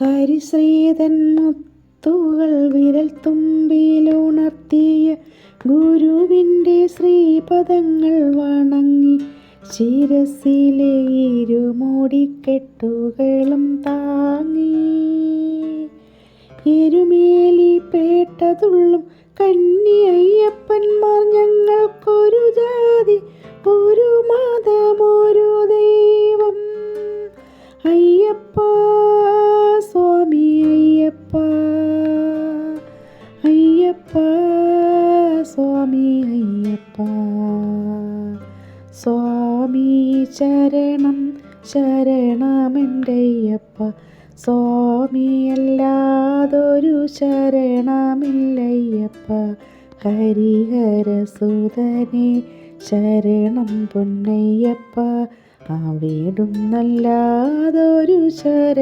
ഹരിശ്രീതൻ മുത്തുകൾ വിരൽ തുമ്പിലുണർത്തിയ ഗുരുവിൻ്റെ ശ്രീപദങ്ങൾ വണങ്ങി ശിരസിലെ ഇരുമുടിക്കെട്ടുകളും താങ്ങി എരുമേലി പേട്ടതുള്ളും കന്നി അയ്യപ്പന്മാർ ഞങ്ങൾക്കൊരു ജാതി ഒരു മതമൊരു ദൈവം അയ്യപ്പ സ്വാമി അയ്യപ്പ അയ്യപ്പ സ്വാമി അയ്യപ്പ സ്വാമി ശരണം ശരണമെൻ്റയ്യപ്പ സ്വാമി അല്ലാതൊരു ശരണമില്ലയ്യപ്പ ഹരിഹരസുതനെ ശരണം പൊന്നയ്യപ്പ അവിടുന്നല്ലാതൊരു ശരണം